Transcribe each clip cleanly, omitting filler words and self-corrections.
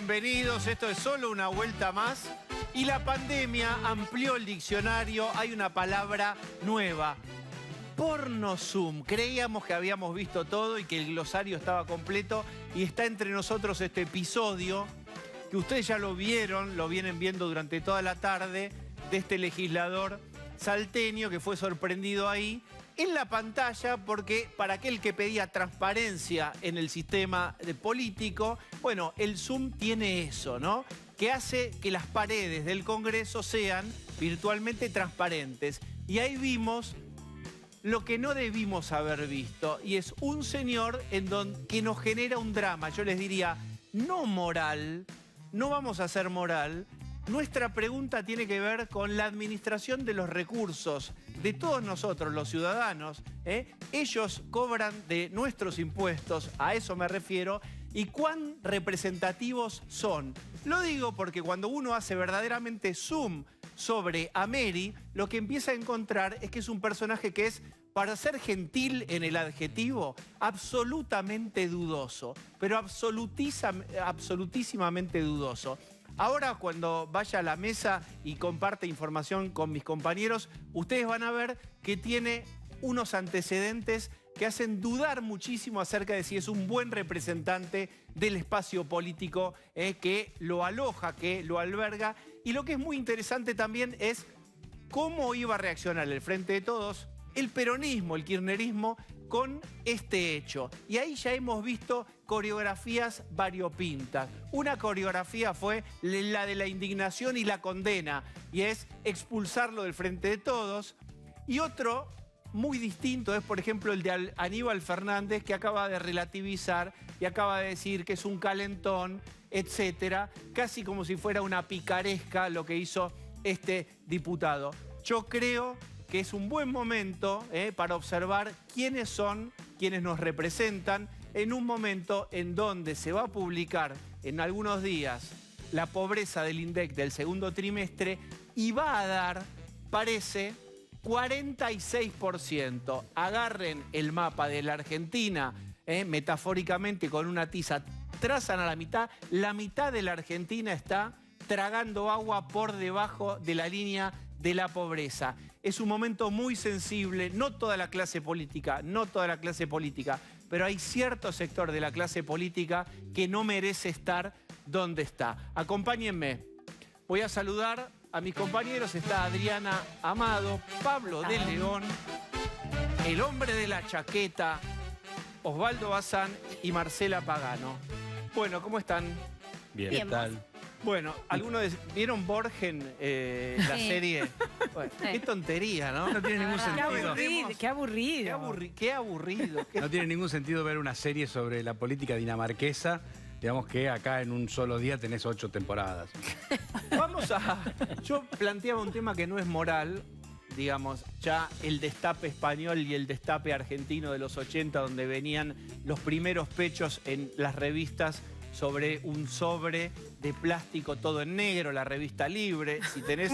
bienvenidos. Esto es solo una vuelta más. Y la pandemia amplió el diccionario. Hay una palabra nueva. Pornozoom. Creíamos que habíamos visto todo y que el glosario estaba completo. Y está entre nosotros este episodio que ustedes ya lo vieron, lo vienen viendo durante toda la tarde, de este legislador salteño que fue sorprendido ahí en la pantalla, porque para aquel que pedía transparencia en el sistema político, bueno, el Zoom tiene eso, ¿no? Que hace que las paredes del Congreso sean virtualmente transparentes. Y ahí vimos lo que no debimos haber visto, y es un señor que nos genera un drama, yo les diría, no moral, no vamos a ser moral. Nuestra pregunta tiene que ver con la administración de los recursos de todos nosotros, los ciudadanos. Ellos cobran de nuestros impuestos, a eso me refiero, y cuán representativos son. Lo digo porque cuando uno hace verdaderamente zoom sobre Ameri, lo que empieza a encontrar es que es un personaje que es, para ser gentil en el adjetivo, absolutamente dudoso, pero absolutísimamente dudoso. Ahora, cuando vaya a la mesa y comparte información con mis compañeros, ustedes van a ver que tiene unos antecedentes que hacen dudar muchísimo acerca de si es un buen representante del espacio político que lo aloja, que lo alberga. Y lo que es muy interesante también es cómo iba a reaccionar el Frente de Todos, el peronismo, el kirchnerismo, con este hecho. Y ahí ya hemos visto coreografías variopintas. Una coreografía fue la de la indignación y la condena, y es expulsarlo del Frente de Todos. Y otro muy distinto es, por ejemplo, el de Aníbal Fernández, que acaba de relativizar y acaba de decir que es un calentón, etcétera, casi como si fuera una picaresca lo que hizo este diputado. Yo creo que es un buen momento para observar quiénes son, quienes nos representan, en un momento en donde se va a publicar en algunos días la pobreza del INDEC del segundo trimestre y va a dar, parece, 46%. Agarren el mapa de la Argentina, metafóricamente con una tiza, trazan a la mitad de la Argentina está tragando agua por debajo de la línea de la pobreza. Es un momento muy sensible, no toda la clase política, pero hay cierto sector de la clase política que no merece estar donde está. Acompáñenme. Voy a saludar a mis compañeros. Está Adriana Amado, Pablo de León, el hombre de la chaqueta, Osvaldo Bazán y Marcela Pagano. Bueno, ¿cómo están? Bien. ¿Qué tal? Bueno, ¿algunos vieron Borgen, la serie? Bueno, qué tontería, ¿no? No tiene ningún sentido. Qué aburrido. Qué aburrido. No tiene ningún sentido ver una serie sobre la política dinamarquesa. Digamos que acá en un solo día tenés 8 temporadas. Yo planteaba un tema que no es moral, digamos, ya el destape español y el destape argentino de los 80, donde venían los primeros pechos en las revistas sobre un sobre de plástico todo en negro, la revista Libre. Si tenés,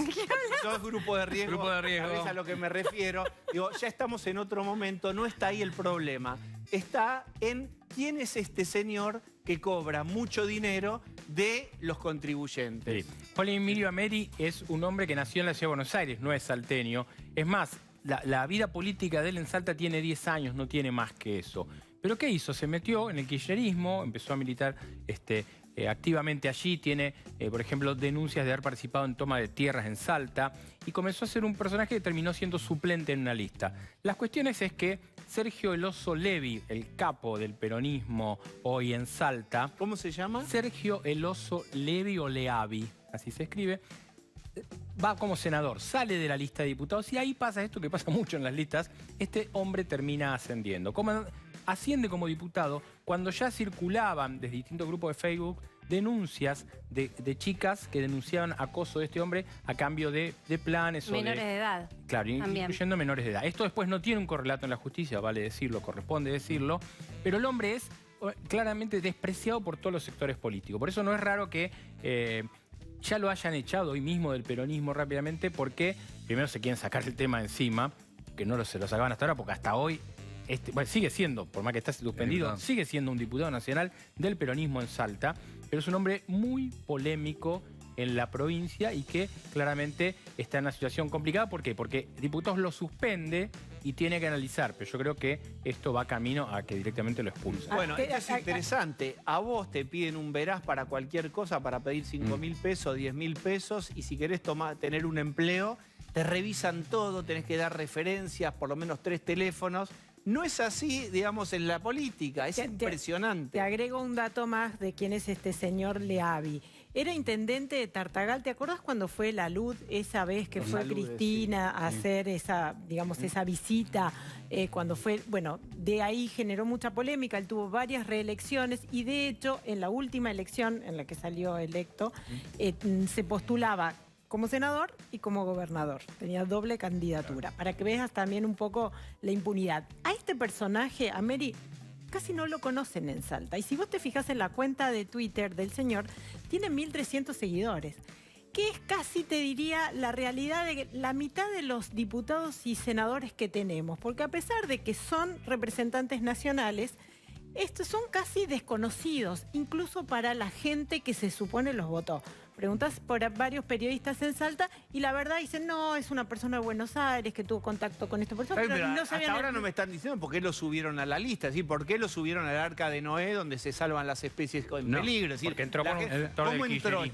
sos grupo de riesgo, sabés a lo que me refiero. Digo, ya estamos en otro momento, no está ahí el problema. Está en quién es este señor que cobra mucho dinero de los contribuyentes. Sí. Juan Emilio Ameri es un hombre que nació en la ciudad de Buenos Aires, no es salteño. Es más, la vida política de él en Salta tiene 10 años, no tiene más que eso. ¿Pero qué hizo? Se metió en el kirchnerismo, empezó a militar activamente allí, tiene, por ejemplo, denuncias de haber participado en toma de tierras en Salta y comenzó a ser un personaje que terminó siendo suplente en una lista. Las cuestiones es que Sergio El Oso Levi, el capo del peronismo hoy en Salta... ¿Cómo se llama? Sergio El Oso Levi o Leavi, así se escribe. Va como senador, sale de la lista de diputados y ahí pasa esto que pasa mucho en las listas. Este hombre termina ascendiendo. Asciende como diputado cuando ya circulaban desde distintos grupos de Facebook denuncias de chicas que denunciaban acoso de este hombre a cambio de planes. Menores de edad. Claro, también. Incluyendo menores de edad. Esto después no tiene un correlato en la justicia, vale decirlo, corresponde decirlo, pero el hombre es claramente despreciado por todos los sectores políticos. Por eso no es raro que ya lo hayan echado hoy mismo del peronismo rápidamente, porque primero se quieren sacar el tema encima, que no se lo sacaban hasta ahora, porque hasta hoy bueno, sigue siendo, por más que está suspendido, sigue siendo un diputado nacional del peronismo en Salta, pero es un hombre muy polémico en la provincia y que claramente está en una situación complicada. ¿Por qué? Porque diputados lo suspende y tiene que analizar, pero yo creo que esto va camino a que directamente lo expulsen. Bueno, esto es interesante. A vos te piden un veraz para cualquier cosa, para pedir 5.000 pesos, 10.000 pesos, y si querés tener un empleo, te revisan todo, tenés que dar referencias, por lo menos 3 teléfonos. No es así, digamos, en la política, es impresionante. Te agrego un dato más de quién es este señor Leavi. Era intendente de Tartagal. ¿Te acordás cuando fue la luz esa vez que fue Cristina a hacer esa, digamos, esa visita? Cuando fue, bueno, de ahí generó mucha polémica. Él tuvo varias reelecciones y de hecho en la última elección en la que salió electo se postulaba como senador y como gobernador. Tenía doble candidatura, para que veas también un poco la impunidad. A este personaje, a Mary, casi no lo conocen en Salta. Y si vos te fijas en la cuenta de Twitter del señor, tiene 1.300 seguidores, que es casi, te diría, la realidad de la mitad de los diputados y senadores que tenemos. Porque a pesar de que son representantes nacionales, estos son casi desconocidos, incluso para la gente que se supone los votó. Preguntas por varios periodistas en Salta y la verdad dicen, no, es una persona de Buenos Aires que tuvo contacto con esta persona. Pero no hasta ahora no me están diciendo por qué lo subieron a la lista, ¿sí? ¿Por qué lo subieron al Arca de Noé, donde se salvan las especies en peligro? Es decir, porque entró con un sector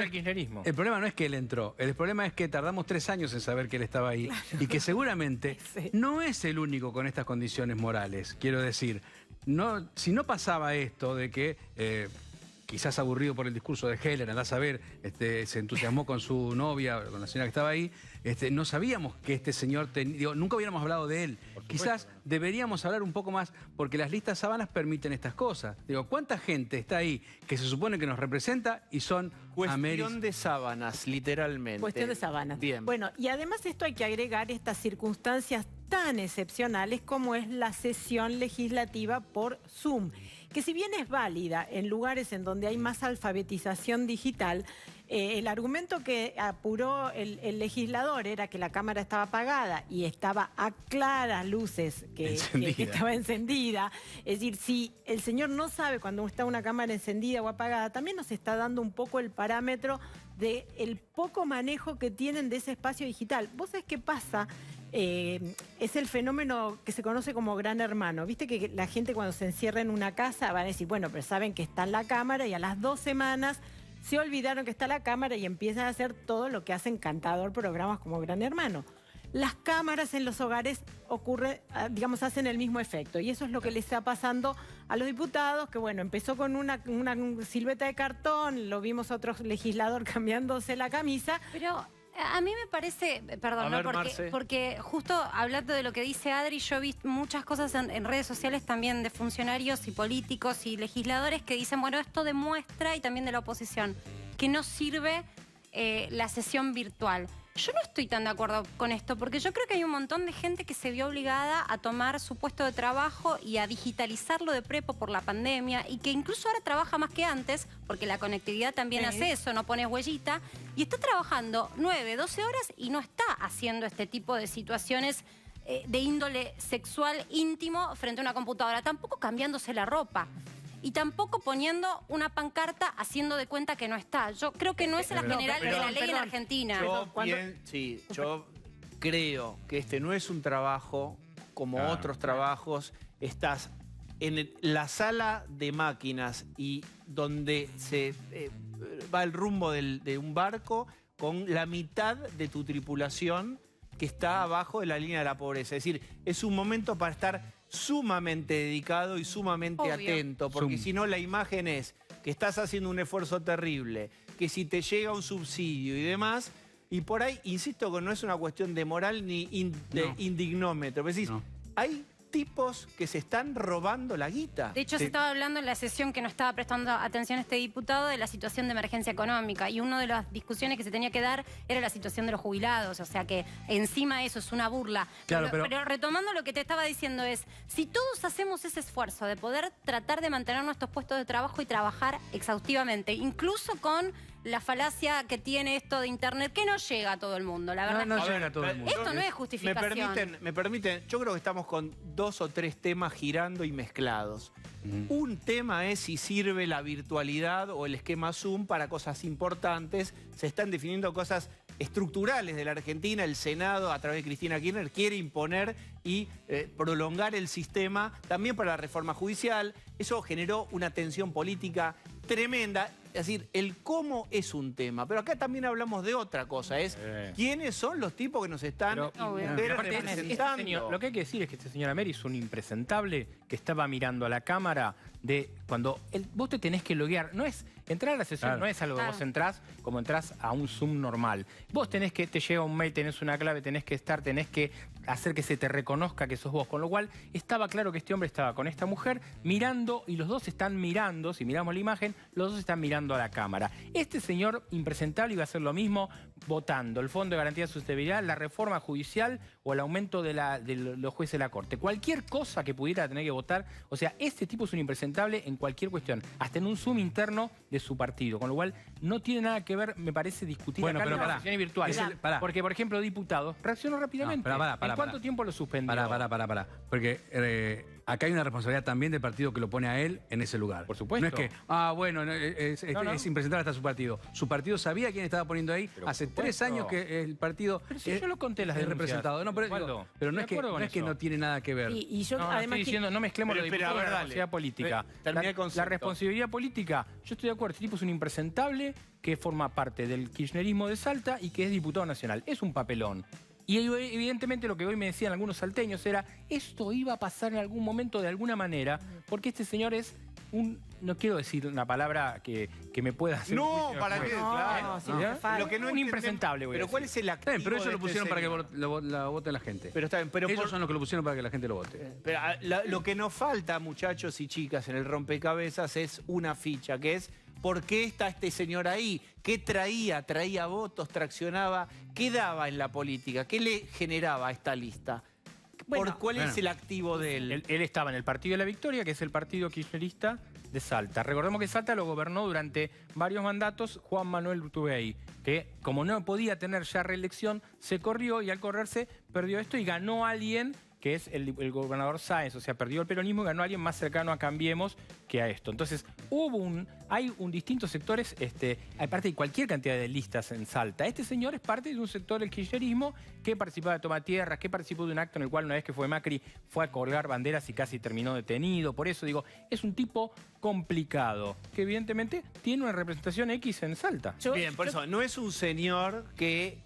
del kirchnerismo. El problema no es que él entró, el problema es que tardamos 3 años en saber que él estaba ahí y que seguramente no es el único con estas condiciones morales. Quiero decir, si no pasaba esto de que... quizás aburrido por el discurso de Heller, andá a saber, se entusiasmó con su novia, con la señora que estaba ahí, no sabíamos que este señor, nunca hubiéramos hablado de él. Quizás deberíamos hablar un poco más, porque las listas sábanas permiten estas cosas. Digo, ¿cuánta gente está ahí que se supone que nos representa y son cuestión de sábanas, literalmente? Cuestión de sábanas. Bien. Bueno, y además esto hay que agregar estas circunstancias tan excepcionales como es la sesión legislativa por Zoom, que si bien es válida en lugares en donde hay más alfabetización digital, el argumento que apuró el legislador era que la cámara estaba apagada y estaba a claras luces que estaba encendida. Es decir, si el señor no sabe cuando está una cámara encendida o apagada, también nos está dando un poco el parámetro del poco manejo que tienen de ese espacio digital. ¿Vos sabés qué pasa? Es el fenómeno que se conoce como Gran Hermano. Viste que la gente cuando se encierra en una casa van a decir, bueno, pero saben que está en la cámara y a las 2 semanas se olvidaron que está la cámara y empiezan a hacer todo lo que hacen Cantador, programas como Gran Hermano. Las cámaras en los hogares hacen el mismo efecto y eso es lo que le está pasando a los diputados, que bueno, empezó con una silueta de cartón, lo vimos a otro legislador cambiándose la camisa. Pero a mí me parece, perdón, ¿no? Porque justo hablando de lo que dice Adri, yo he visto muchas cosas en redes sociales también de funcionarios y políticos y legisladores que dicen, bueno, esto demuestra, y también de la oposición, que no sirve la sesión virtual. Yo no estoy tan de acuerdo con esto, porque yo creo que hay un montón de gente que se vio obligada a tomar su puesto de trabajo y a digitalizarlo de prepo por la pandemia, y que incluso ahora trabaja más que antes, porque la conectividad también hace eso, no pones huellita, y está trabajando 9, 12 horas y no está haciendo este tipo de situaciones de índole sexual íntimo frente a una computadora, tampoco cambiándose la ropa. Y tampoco poniendo una pancarta haciendo de cuenta que no está. Yo creo que no es la general de la ley en Argentina. Yo creo que este no es un trabajo como otros trabajos. Estás en la sala de máquinas y donde se va el rumbo de un barco con la mitad de tu tripulación que está abajo de la línea de la pobreza. Es decir, es un momento para estar sumamente dedicado y sumamente atento, porque si no la imagen es que estás haciendo un esfuerzo terrible, que si te llega un subsidio y demás, y por ahí, insisto que no es una cuestión de moral ni de indignómetro, es decir, hay tipos que se están robando la guita. De hecho, se estaba hablando en la sesión que no estaba prestando atención a este diputado de la situación de emergencia económica, y una de las discusiones que se tenía que dar era la situación de los jubilados, o sea que encima eso es una burla. Claro, pero retomando lo que te estaba diciendo es, si todos hacemos ese esfuerzo de poder tratar de mantener nuestros puestos de trabajo y trabajar exhaustivamente, incluso con la falacia que tiene esto de Internet, que no llega a todo el mundo, la verdad. No llega a todo el mundo. Esto no es justificación. Me permiten, yo creo que estamos con 2 o 3 temas girando y mezclados. Un tema es si sirve la virtualidad o el esquema Zoom para cosas importantes. Se están definiendo cosas estructurales de la Argentina. El Senado, a través de Cristina Kirchner, quiere imponer y prolongar el sistema también para la reforma judicial. Eso generó una tensión política tremenda. Es decir, el cómo es un tema. Pero acá también hablamos de otra cosa. Es quiénes son los tipos que nos están representando. Lo que hay que decir es que este señor Ameri es un impresentable que estaba mirando a la cámara de cuando vos te tenés que loguear. No es entrar a la sesión, no es algo que vos entrás como entrás a un Zoom normal. Vos tenés que, te llega un mail, tenés una clave, tenés que hacer que se te reconozca que sos vos. Con lo cual estaba claro que este hombre estaba con esta mujer mirando y los dos están mirando, si miramos la imagen, los dos están mirando a la cámara. Este señor impresentable iba a hacer lo mismo votando el Fondo de Garantía de Sustentabilidad, la reforma judicial o el aumento de los jueces de la Corte. Cualquier cosa que pudiera tener que votar, o sea, este tipo es un impresentable en cualquier cuestión, hasta en un Zoom interno de su partido. Con lo cual no tiene nada que ver, me parece, discutir acá en las sesiones virtuales. Porque, por ejemplo, diputados reaccionó rápidamente. ¿En cuánto tiempo lo suspendió? Pará. Porque acá hay una responsabilidad también del partido que lo pone a él en ese lugar. Por supuesto. No es que, es impresentable hasta su partido. Su partido sabía quién estaba poniendo ahí. Pero hace 3 años que el partido yo lo conté las denuncias. Representado. No, pero no es que no tiene nada que ver. Y yo además estoy diciendo, no mezclemos lo de diputado con la responsabilidad política. La responsabilidad política, yo estoy de acuerdo, este tipo es un impresentable que forma parte del kirchnerismo de Salta y que es diputado nacional. Es un papelón. Y evidentemente lo que hoy me decían algunos salteños era, esto iba a pasar en algún momento de alguna manera, porque este señor es no quiero decir una palabra que me pueda hacer... No, ¿para qué? Claro. Lo que no un impresentable, Pero ¿cuál es el activo? Pero ellos lo pusieron para que lo vote la gente. Pero está bien, pero ellos son los que lo pusieron para que la gente lo vote. Pero lo que nos falta, muchachos y chicas, en el rompecabezas es una ficha, que es ¿por qué está este señor ahí? ¿Qué traía? ¿Traía votos? ¿Traccionaba? ¿Qué daba en la política? ¿Qué le generaba a esta lista? ¿Cuál es el activo de él? Él estaba en el Partido de la Victoria, que es el partido kirchnerista de Salta. Recordemos que Salta lo gobernó durante varios mandatos Juan Manuel Urtubey, que como no podía tener ya reelección, se corrió y al correrse perdió esto y ganó a alguien que es el gobernador Sáenz, o sea, perdió el peronismo y ganó a alguien más cercano a Cambiemos que a esto. Entonces, hay distintos sectores, aparte de cualquier cantidad de listas en Salta. Este señor es parte de un sector del kirchnerismo que participaba de Tomatierras, que participó de un acto en el cual una vez que fue Macri fue a colgar banderas y casi terminó detenido. Por eso digo, es un tipo complicado, que evidentemente tiene una representación X en Salta. Bien, por eso, no es un señor que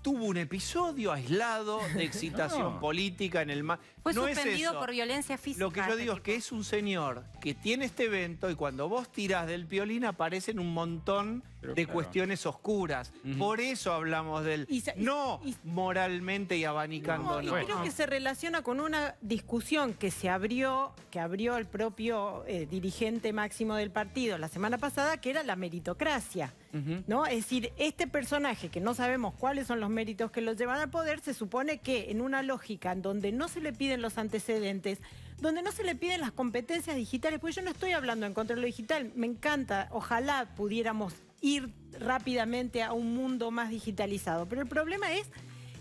tuvo un episodio aislado de excitación política en el mar. Fue suspendido por violencia física. Lo que yo digo es que es un señor que tiene este evento y cuando vos tirás del piolín aparecen un montón de cuestiones oscuras. Por eso hablamos del... no moralmente y abanicando. No, y creo que se relaciona con una discusión que abrió el propio dirigente máximo del partido la semana pasada, que era la meritocracia. ¿No? Es decir, este personaje que no sabemos cuáles son los méritos que lo llevan al poder, se supone que en una lógica en donde no se le piden los antecedentes, donde no se le piden las competencias digitales, porque yo no estoy hablando en contra de lo digital, me encanta, ojalá pudiéramos ir rápidamente a un mundo más digitalizado, pero el problema es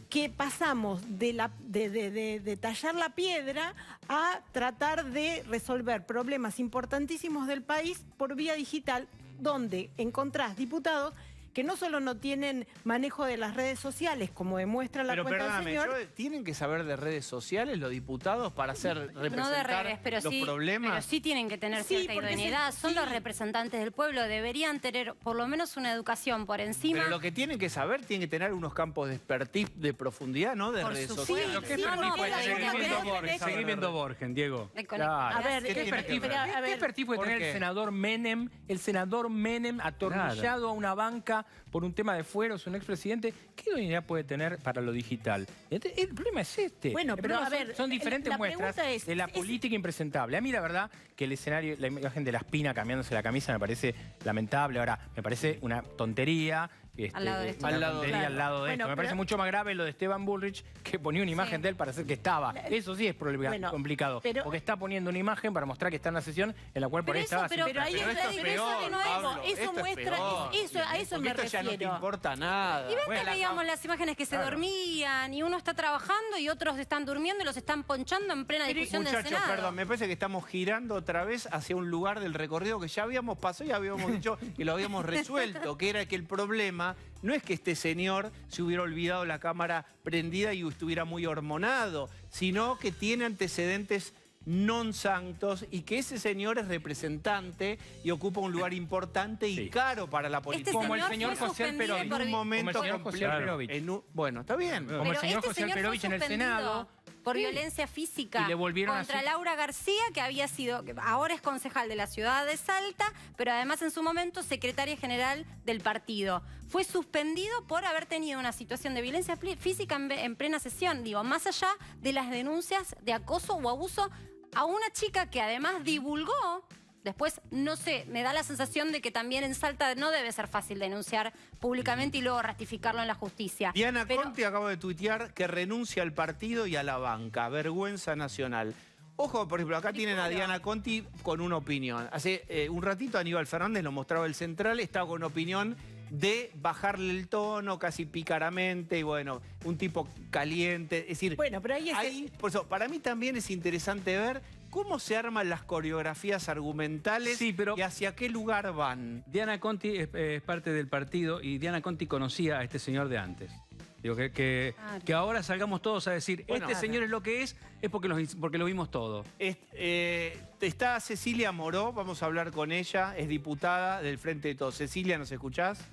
que pasamos de tallar la piedra a tratar de resolver problemas importantísimos del país por vía digital, donde encontrás diputados que no solo no tienen manejo de las redes sociales, como demuestra la cuenta del señor... ¿Tienen que saber de redes sociales los diputados para representar no de redes, pero los problemas? Pero sí tienen que tener cierta idoneidad. Son los representantes del pueblo, deberían tener por lo menos una educación por encima. Pero lo que tienen que saber, tienen que tener unos campos de expertise de profundidad, ¿no? De redes sociales. Seguí viendo Borgen, Diego. A ver, ¿qué expertise puede tener el senador Menem? El senador Menem atornillado a una banca por un tema de fueros, un expresidente, ¿qué idoneidad puede tener para lo digital? El problema es este. Bueno, pero a ver, son diferentes muestras de la política impresentable. A mí la verdad que el escenario, la imagen de la Espina cambiándose la camisa me parece lamentable. Ahora, me parece una tontería. Al lado de esto. Al lado de Bueno, esto. Me parece mucho más grave lo de Esteban Bullrich, que ponía una imagen de él para hacer que estaba. Eso sí es complicado. Porque está poniendo una imagen para mostrar que está en una sesión en la cual por ahí estaba... Pero ahí Pero esto es peor, Pablo, eso esto es muestra, peor. a eso me Esto ya no te refiero. importa nada. Y ven que veíamos las imágenes que se dormían y uno está trabajando y otros están durmiendo y los están ponchando en plena discusión del Muchachos, Senado. perdón, me parece que estamos girando otra vez hacia un lugar del recorrido que ya habíamos pasado y habíamos dicho que lo habíamos resuelto, que era que el problema no es que este señor se hubiera olvidado la cámara prendida y estuviera muy hormonado, sino que tiene antecedentes non sanctos y que ese señor es representante y ocupa un lugar importante y caro para la política. Como el señor José Alperovich. En un momento Como el señor José Alperovich. Bueno, está bien. Como el señor José Alperovich en el Senado. Por violencia física Y le volvieron contra a... Laura García, que ahora es concejal de la ciudad de Salta, pero además en su momento secretaria general del partido. Fue suspendido por haber tenido una situación de violencia física en plena sesión, digo, más allá de las denuncias de acoso o abuso a una chica que además divulgó. Después, no sé, me da la sensación de que también en Salta no debe ser fácil denunciar públicamente y luego ratificarlo en la justicia. Diana Conti acaba de tuitear que renuncia al partido y a la banca. Vergüenza nacional. Ojo, por ejemplo, acá tienen a Diana Conti con una opinión. Hace un ratito Aníbal Fernández lo mostraba el Central, estaba con una opinión de bajarle el tono casi pícaramente y bueno, un tipo caliente. Es decir, Bueno, pero ahí por eso, para mí también es interesante ver cómo se arman las coreografías argumentales y hacia qué lugar van. Diana Conti es parte del partido y Diana Conti conocía a este señor de antes. Digo, que ahora salgamos todos a decir, este señor es lo que es porque lo vimos todo. Está Cecilia Moró, vamos a hablar con ella, es diputada del Frente de Todos. Cecilia, ¿nos escuchás?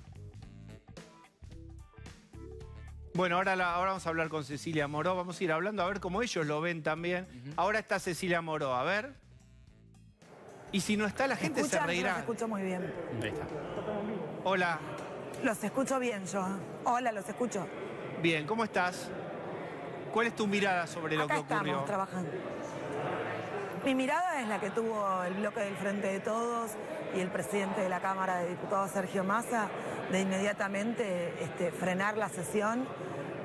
Bueno, ahora vamos a hablar con Cecilia Moró, vamos a ir hablando a ver cómo ellos lo ven también. Ahora está Cecilia Moró, a ver. Y si no está, la gente se reirá. Los escucho muy bien. Ahí está. Hola. Los escucho bien yo. Hola, los escucho. Bien, ¿cómo estás? ¿Cuál es tu mirada sobre lo que ocurrió? Estamos trabajando. Mi mirada es la que tuvo el bloque del Frente de Todos y el presidente de la Cámara de Diputados, Sergio Massa, de inmediatamente frenar la sesión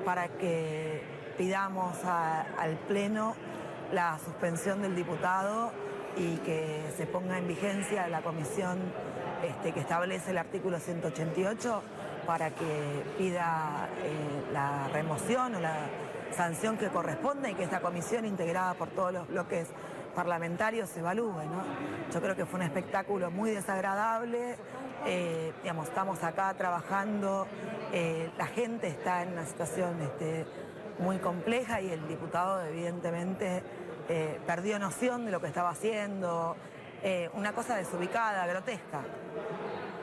para que pidamos al Pleno la suspensión del diputado y que se ponga en vigencia la comisión que establece el artículo 188 para que pida la remoción o la sanción que corresponde y que esta comisión integrada por todos los bloques parlamentarios evalúe, ¿no? Yo creo que fue un espectáculo muy desagradable, estamos acá trabajando, la gente está en una situación muy compleja y el diputado evidentemente perdió noción de lo que estaba haciendo, una cosa desubicada, grotesca.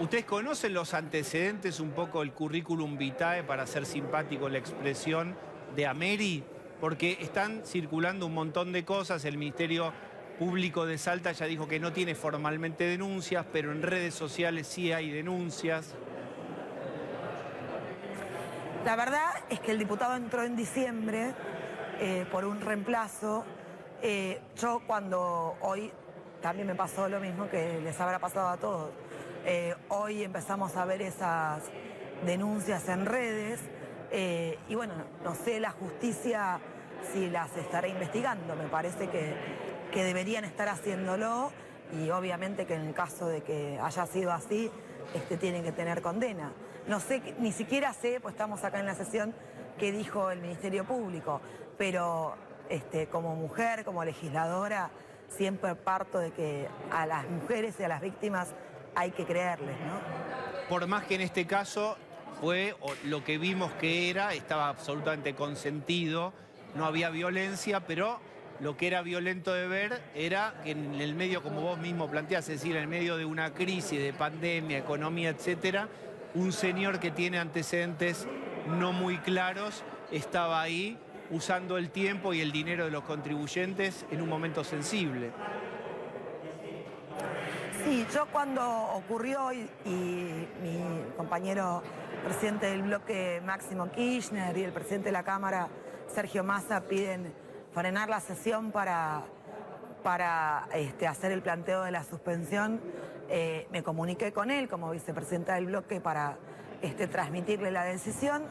¿Ustedes conocen los antecedentes, un poco el currículum vitae, para ser simpático la expresión, de Ameri? Porque están circulando un montón de cosas, el Ministerio Público de Salta ya dijo que no tiene formalmente denuncias, pero en redes sociales sí hay denuncias. La verdad es que el diputado entró en diciembre por un reemplazo. Yo cuando hoy también me pasó lo mismo que les habrá pasado a todos. Hoy empezamos a ver esas denuncias en redes y bueno, no sé la justicia si las estará investigando. Me parece que deberían estar haciéndolo y obviamente que en el caso de que haya sido así, tienen que tener condena. No sé, ni siquiera sé, pues estamos acá en la sesión, qué dijo el Ministerio Público, pero como mujer, como legisladora, siempre parto de que a las mujeres y a las víctimas hay que creerles, ¿no? Por más que en este caso fue lo que vimos que estaba absolutamente consentido, no había violencia, pero lo que era violento de ver era que en el medio, como vos mismo planteás, es decir, en el medio de una crisis de pandemia, economía, etcétera, un señor que tiene antecedentes no muy claros estaba ahí usando el tiempo y el dinero de los contribuyentes en un momento sensible. Sí, yo cuando ocurrió y mi compañero presidente del bloque Máximo Kirchner y el presidente de la Cámara Sergio Massa piden frenar la sesión para hacer el planteo de la suspensión, me comuniqué con él como vicepresidenta del bloque para transmitirle la decisión.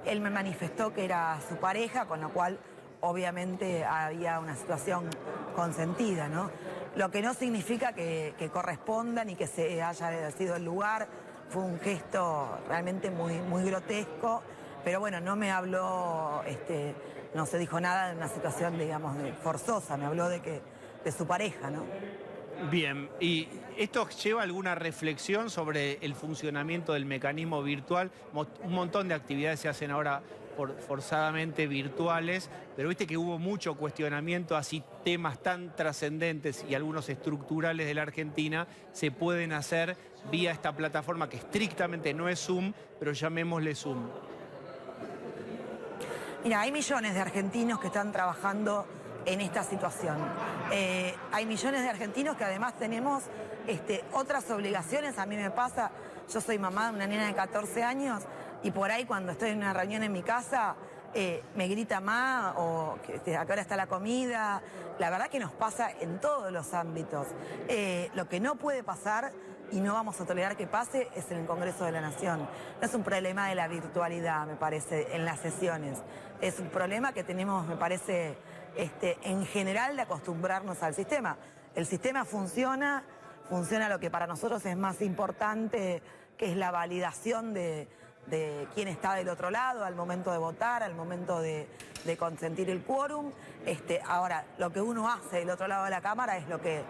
Él me manifestó que era su pareja, con lo cual obviamente había una situación consentida, ¿no? Lo que no significa que corresponda ni que se haya sido el lugar. Fue un gesto realmente muy grotesco, pero bueno, no me habló, no se dijo nada de una situación, digamos, forzosa, me habló de su pareja, ¿no? Bien, ¿y esto lleva alguna reflexión sobre el funcionamiento del mecanismo virtual? Un montón de actividades se hacen ahora forzadamente virtuales, pero viste que hubo mucho cuestionamiento, así temas tan trascendentes y algunos estructurales de la Argentina se pueden hacer vía esta plataforma que estrictamente no es Zoom, pero llamémosle Zoom. Mira, hay millones de argentinos que están trabajando en esta situación. Hay millones de argentinos que además tenemos otras obligaciones. A mí me pasa, yo soy mamá de una nena de 14 años y por ahí cuando estoy en una reunión en mi casa me grita mamá o a qué hora está la comida. La verdad que nos pasa en todos los ámbitos. Lo que no puede pasar y no vamos a tolerar que pase es en el Congreso de la Nación. No es un problema de la virtualidad, me parece, en las sesiones. Es un problema que tenemos, me parece, en general de acostumbrarnos al sistema. El sistema funciona lo que para nosotros es más importante, que es la validación de quién está del otro lado al momento de votar, al momento de consentir el quórum. Ahora, lo que uno hace del otro lado de la Cámara es lo que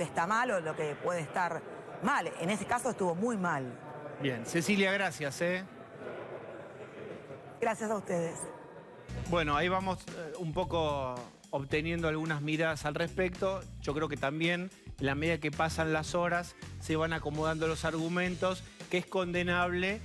está mal o lo que puede estar mal. En ese caso estuvo muy mal. Bien, Cecilia, gracias. Gracias a ustedes. Bueno, ahí vamos un poco obteniendo algunas miradas al respecto. Yo creo que también, en la medida que pasan las horas, se van acomodando los argumentos, que es condenable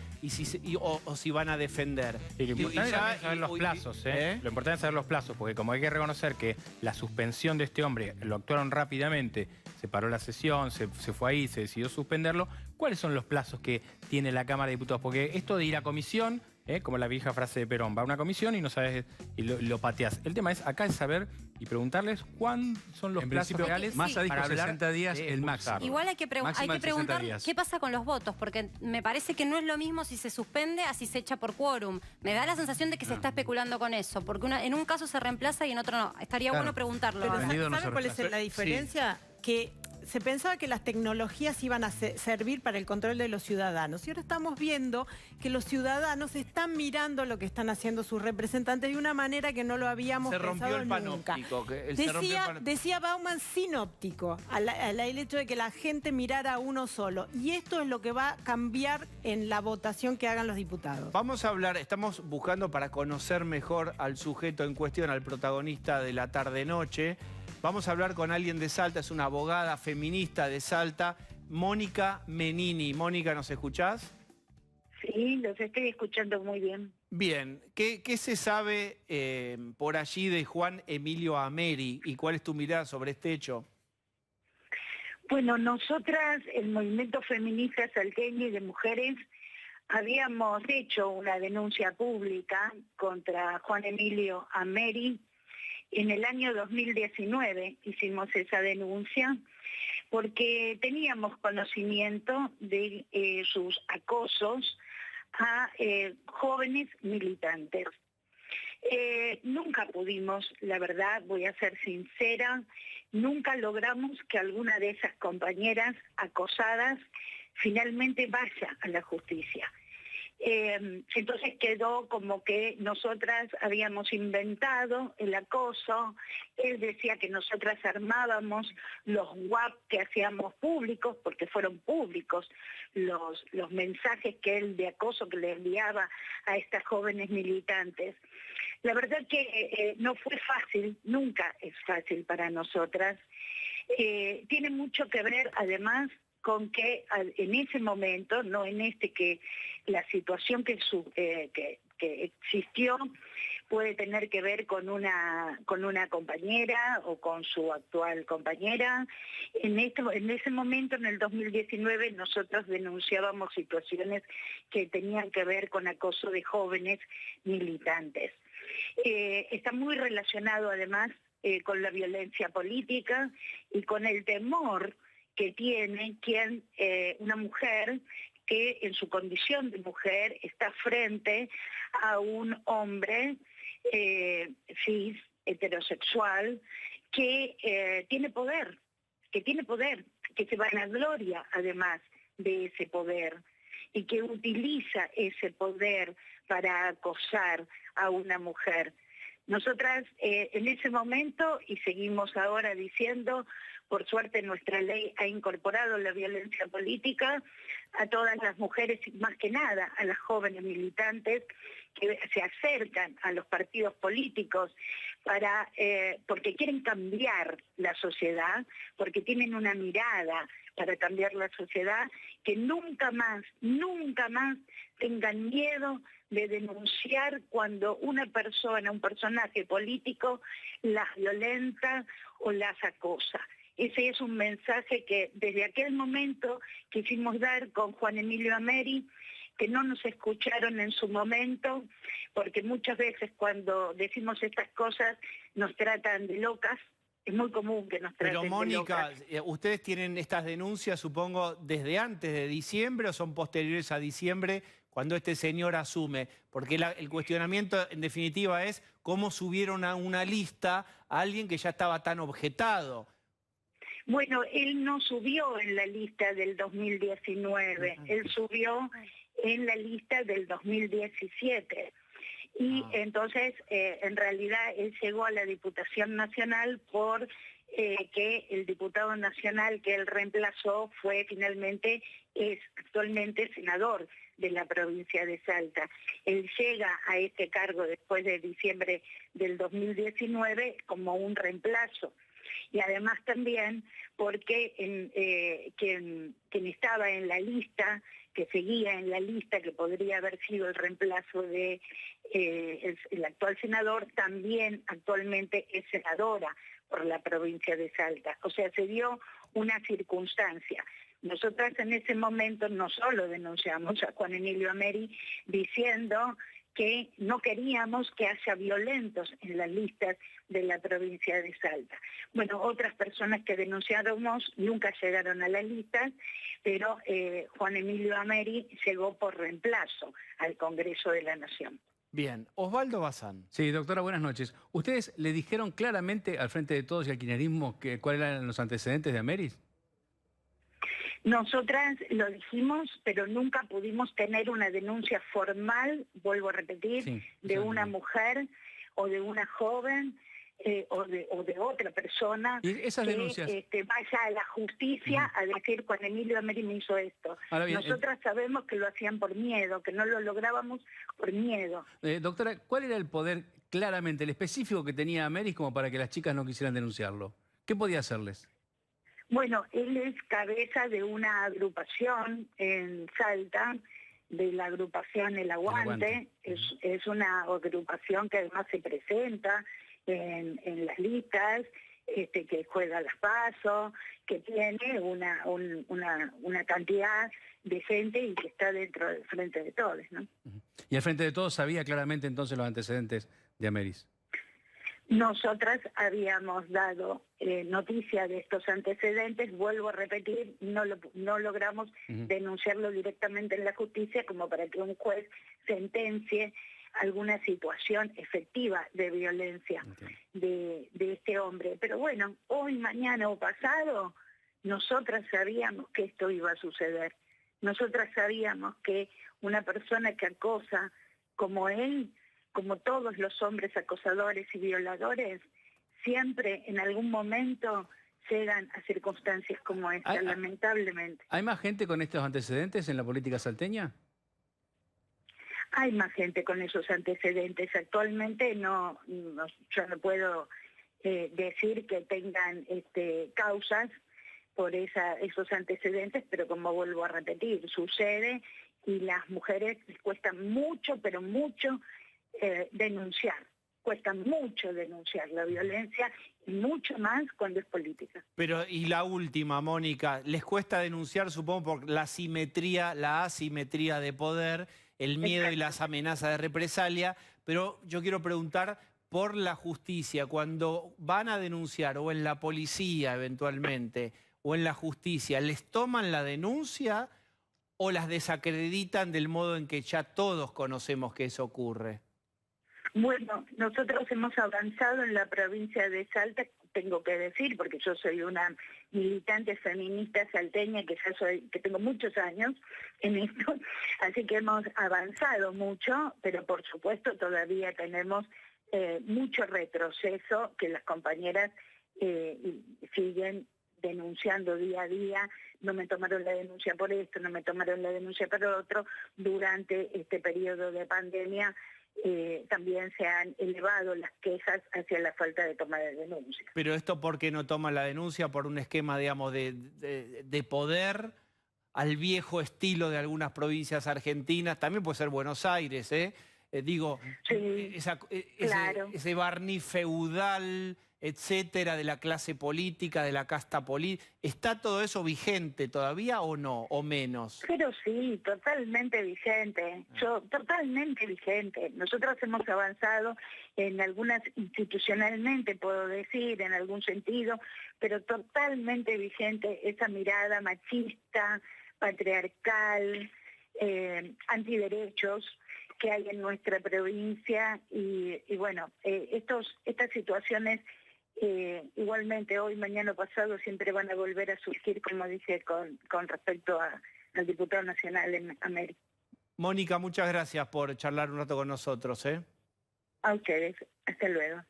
o si van a defender. Y lo importante es saber los plazos, Lo importante es saber los plazos, porque como hay que reconocer que la suspensión de este hombre lo actuaron rápidamente, se paró la sesión, se fue ahí, se decidió suspenderlo, ¿cuáles son los plazos que tiene la Cámara de Diputados? Porque esto de ir a comisión, como la vieja frase de Perón, va a una comisión y no sabes, y lo pateás. El tema es, acá es saber y preguntarles cuáles son los plazos reales. Massa dijo 60 días el máximo. Igual hay que preguntar qué pasa con los votos, porque me parece que no es lo mismo si se suspende a si se echa por quórum. Me da la sensación de que se está especulando con eso, porque en un caso se reemplaza y en otro no. Estaría bueno preguntarlo. Pero ¿sabe cuál es la diferencia? Sí. Que se pensaba que las tecnologías iban a servir para el control de los ciudadanos. Y ahora estamos viendo que los ciudadanos están mirando lo que están haciendo sus representantes de una manera que no lo habíamos pensado nunca. Decía Bauman sinóptico, el hecho de que la gente mirara a uno solo. Y esto es lo que va a cambiar en la votación que hagan los diputados. Vamos a hablar, estamos buscando para conocer mejor al sujeto en cuestión, al protagonista de la tarde-noche. Vamos a hablar con alguien de Salta, es una abogada feminista de Salta, Mónica Menini. Mónica, ¿nos escuchás? Sí, los estoy escuchando muy bien. Bien, ¿qué se sabe por allí de Juan Emilio Ameri y cuál es tu mirada sobre este hecho? Bueno, nosotras, el movimiento feminista salteño y de mujeres, habíamos hecho una denuncia pública contra Juan Emilio Ameri. En el año 2019 hicimos esa denuncia porque teníamos conocimiento de sus acosos a jóvenes militantes. Nunca pudimos, la verdad, voy a ser sincera, nunca logramos que alguna de esas compañeras acosadas finalmente vaya a la justicia. Entonces quedó como que nosotras habíamos inventado el acoso. Él decía que nosotras armábamos los WhatsApp que hacíamos públicos, porque fueron públicos los mensajes que él de acoso que le enviaba a estas jóvenes militantes. La verdad que no fue fácil, nunca es fácil para nosotras. Tiene mucho que ver además con que en ese momento, no en que la situación que existió puede tener que ver con una compañera o con su actual compañera. En ese momento, en el 2019, nosotros denunciábamos situaciones que tenían que ver con acoso de jóvenes militantes. Está muy relacionado además con la violencia política y con el temor que tiene una mujer que en su condición de mujer está frente a un hombre cis, heterosexual, que tiene poder, que se vanagloria además de ese poder y que utiliza ese poder para acosar a una mujer. Nosotras en ese momento, y seguimos ahora diciendo, por suerte nuestra ley ha incorporado la violencia política a todas las mujeres, y más que nada a las jóvenes militantes que se acercan a los partidos políticos porque quieren cambiar la sociedad, porque tienen una mirada para cambiar la sociedad, que nunca más tengan miedo de denunciar cuando una persona, un personaje político, las violenta o las acosa. Ese es un mensaje que desde aquel momento quisimos dar con Juan Emilio Ameri, que no nos escucharon en su momento, porque muchas veces cuando decimos estas cosas nos tratan de locas. Es muy común que nos traten de locas. Pero Mónica, ustedes tienen estas denuncias, supongo, desde antes de diciembre o son posteriores a diciembre, cuando este señor asume, porque el cuestionamiento en definitiva es cómo subieron a una lista a alguien que ya estaba tan objetado. Bueno, él no subió en la lista del 2019, él subió en la lista del 2017. Y entonces, en realidad, él llegó a la Diputación Nacional por que el diputado nacional que él reemplazó es actualmente senador de la provincia de Salta. Él llega a este cargo después de diciembre del 2019 como un reemplazo. Y además también porque quien estaba en la lista, que seguía en la lista, que podría haber sido el reemplazo de el actual senador, también actualmente es senadora por la provincia de Salta. O sea, se dio una circunstancia. Nosotras en ese momento no solo denunciamos a Juan Emilio Ameri diciendo que no queríamos que haya violentos en las listas de la provincia de Salta. Bueno, otras personas que denunciáramos nunca llegaron a las listas, pero Juan Emilio Ameri llegó por reemplazo al Congreso de la Nación. Bien, Osvaldo Bazán. Sí, doctora, buenas noches. ¿Ustedes le dijeron claramente al Frente de Todos y al kirchnerismo cuáles eran los antecedentes de Ameris? Nosotras lo dijimos, pero nunca pudimos tener una denuncia formal, vuelvo a repetir, de una mujer o de una joven o de otra persona ¿Y esas denuncias? Que vaya a la justicia a decir Juan Emilio Ameri me hizo esto. Bien, nosotras sabemos que lo hacían por miedo, que no lo lográbamos por miedo. Doctora, ¿cuál era el poder claramente, el específico que tenía Ameris como para que las chicas no quisieran denunciarlo? ¿Qué podía hacerles? Bueno, él es cabeza de una agrupación en Salta, de la agrupación El Aguante. Es una agrupación que además se presenta en las listas, que juega las PASO, que tiene una cantidad de gente y que está dentro del Frente de Todos, ¿no? ¿Y el Frente de Todos sabía claramente entonces los antecedentes de Ameris? Nosotras habíamos dado noticia de estos antecedentes, vuelvo a repetir, no logramos denunciarlo directamente en la justicia como para que un juez sentencie alguna situación efectiva de violencia de este hombre. Pero bueno, hoy, mañana o pasado, nosotras sabíamos que esto iba a suceder. Nosotras sabíamos que una persona que acosa como él, como todos los hombres acosadores y violadores, siempre en algún momento llegan a circunstancias como esta, lamentablemente. ¿Hay más gente con estos antecedentes en la política salteña? Hay más gente con esos antecedentes. Actualmente yo no puedo decir que tengan causas por esos antecedentes, pero como vuelvo a repetir, sucede y las mujeres les cuesta mucho, pero mucho, denunciar. Cuesta mucho denunciar la violencia y mucho más cuando es política. Pero, y la última, Mónica, les cuesta denunciar, supongo, por la asimetría de poder, el miedo y las amenazas de represalia, pero yo quiero preguntar por la justicia, cuando van a denunciar, o en la policía eventualmente, o en la justicia, ¿les toman la denuncia o las desacreditan del modo en que ya todos conocemos que eso ocurre? Bueno, nosotros hemos avanzado en la provincia de Salta, tengo que decir, porque yo soy una militante feminista salteña, que tengo muchos años en esto, así que hemos avanzado mucho, pero por supuesto todavía tenemos mucho retroceso que las compañeras siguen denunciando día a día. No me tomaron la denuncia por esto, no me tomaron la denuncia por otro. Durante este periodo de pandemia también se han elevado las quejas hacia la falta de toma de denuncia. Pero esto, ¿por qué no toman la denuncia? ¿Por un esquema, digamos, de poder al viejo estilo de algunas provincias argentinas? También puede ser Buenos Aires, digo, sí, claro. ese barniz feudal, etcétera, de la clase política, de la casta política. ¿Está todo eso vigente todavía o no, o menos? Pero sí, totalmente vigente. Totalmente vigente. Nosotros hemos avanzado en algunas, institucionalmente puedo decir, en algún sentido, pero totalmente vigente esa mirada machista, patriarcal, antiderechos que hay en nuestra provincia y bueno, estas situaciones igualmente hoy, mañana, pasado siempre van a volver a surgir, como dije, con respecto al diputado nacional en América. Mónica, muchas gracias por charlar un rato con nosotros. A ustedes, hasta luego.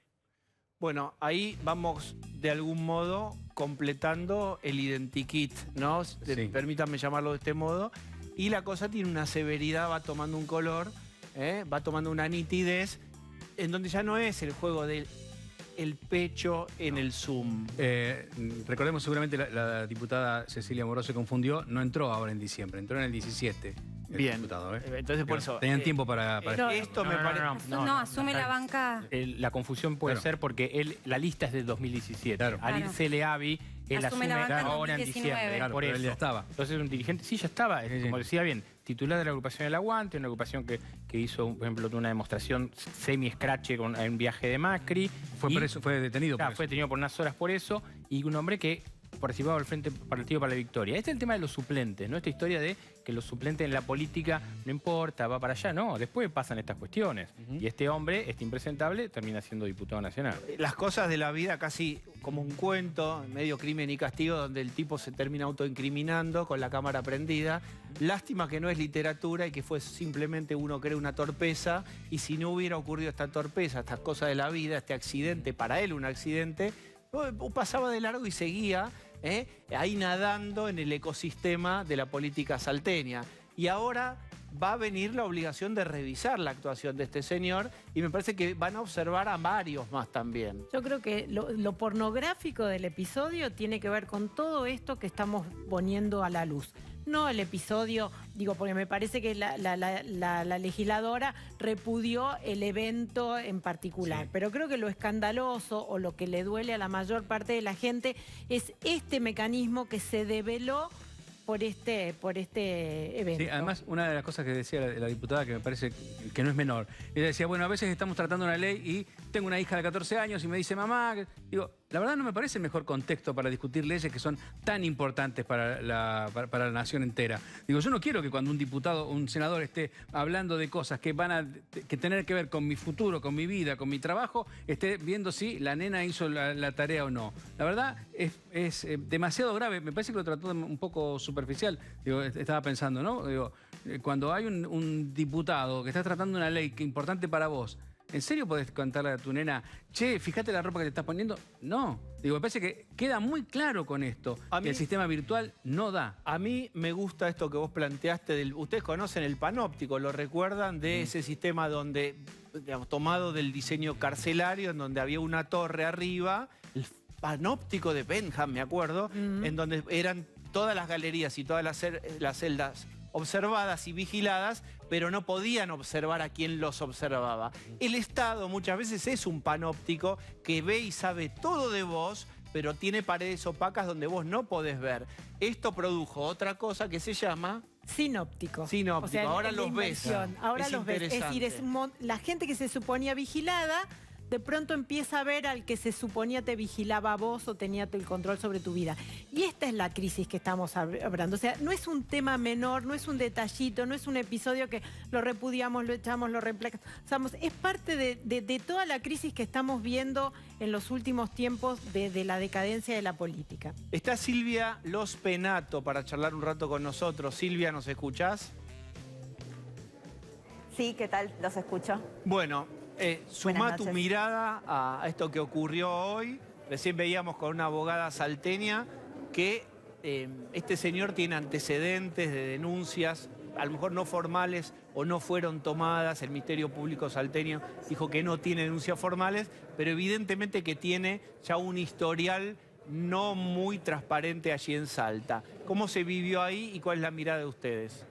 Bueno, ahí vamos de algún modo completando el identikit, ¿no? Sí. Permítanme llamarlo de este modo. Y la cosa tiene una severidad, va tomando un color, va tomando una nitidez, en donde ya no es el juego del pecho en el Zoom. Recordemos, seguramente la diputada Cecilia Moró se confundió, no entró ahora en diciembre, entró en el 17. Bien, diputado, entonces por eso... Tenían tiempo para esto me parece... No, asume la banca. La confusión puede ser porque la lista es del 2017. Claro. Al irse Leavi, él asume ahora en 2019. diciembre. Claro, por pero eso. él ya estaba. Entonces un dirigente, sí, ya estaba. Como decía bien, titular de la agrupación del Aguante, una agrupación que hizo, por ejemplo, una demostración semi-escrache en un viaje de Macri. Fue detenido por eso. Fue detenido por unas horas por eso, y un hombre que participaba al Frente Partido para la Victoria. Este es el tema de los suplentes, ¿no? Esta historia de que los suplentes en la política no importa, va para allá, no, después pasan estas cuestiones. Y este hombre, este impresentable, termina siendo diputado nacional. Las cosas de la vida casi como un cuento, medio crimen y castigo, donde el tipo se termina autoincriminando con la cámara prendida. Lástima que no es literatura y que fue simplemente, uno cree, una torpeza, y si no hubiera ocurrido esta torpeza, estas cosas de la vida, este accidente, para él un accidente, pasaba de largo y seguía ahí nadando en el ecosistema de la política salteña. Y ahora va a venir la obligación de revisar la actuación de este señor, y me parece que van a observar a varios más también. Yo creo que lo pornográfico del episodio tiene que ver con todo esto que estamos poniendo a la luz. No el episodio, digo, porque me parece que la legisladora repudió el evento en particular. Sí. Pero creo que lo escandaloso o lo que le duele a la mayor parte de la gente es este mecanismo que se develó por este evento. Sí, además, una de las cosas que decía la diputada, que me parece que no es menor, ella decía, bueno, a veces estamos tratando una ley y tengo una hija de 14 años y me dice, mamá, digo, la verdad no me parece el mejor contexto para discutir leyes que son tan importantes para la nación entera. Digo, yo no quiero que cuando un diputado, un senador esté hablando de cosas que van a tener que ver con mi futuro, con mi vida, con mi trabajo, esté viendo si la nena hizo la tarea o no. La verdad es demasiado grave. Me parece que lo trató un poco superficial. Digo, estaba pensando, ¿no? Digo, cuando hay un diputado que está tratando una ley que es importante para vos, ¿en serio podés contarle a tu nena, che, fíjate la ropa que te estás poniendo? No. Digo, me parece que queda muy claro con esto, que el sistema virtual no da. A mí me gusta esto que vos planteaste. Ustedes conocen el panóptico, ¿lo recuerdan? De ese sistema donde, digamos, tomado del diseño carcelario, en donde había una torre arriba, el panóptico de Benham, me acuerdo, en donde eran todas las galerías y todas las celdas observadas y vigiladas, pero no podían observar a quien los observaba. El Estado muchas veces es un panóptico que ve y sabe todo de vos, pero tiene paredes opacas donde vos no podés ver. Esto produjo otra cosa que se llama... Sinóptico. Sinóptico, o sea, ahora los ves. Ahora los ves. Es decir, la gente que se suponía vigilada de pronto empieza a ver al que se suponía te vigilaba a vos o tenía el control sobre tu vida. Y esta es la crisis que estamos hablando. O sea, no es un tema menor, no es un detallito, no es un episodio que lo repudiamos, lo echamos, lo reemplazamos. Es parte de toda la crisis que estamos viendo en los últimos tiempos de la decadencia de la política. Está Silvia Los Penato para charlar un rato con nosotros. Silvia, ¿nos escuchás? Sí, ¿qué tal? Los escucho. Bueno, sumá tu mirada a esto que ocurrió hoy. Recién veíamos con una abogada salteña que este señor tiene antecedentes de denuncias, a lo mejor no formales o no fueron tomadas. El Ministerio Público salteño dijo que no tiene denuncias formales, pero evidentemente que tiene ya un historial no muy transparente allí en Salta. ¿Cómo se vivió ahí y cuál es la mirada de ustedes?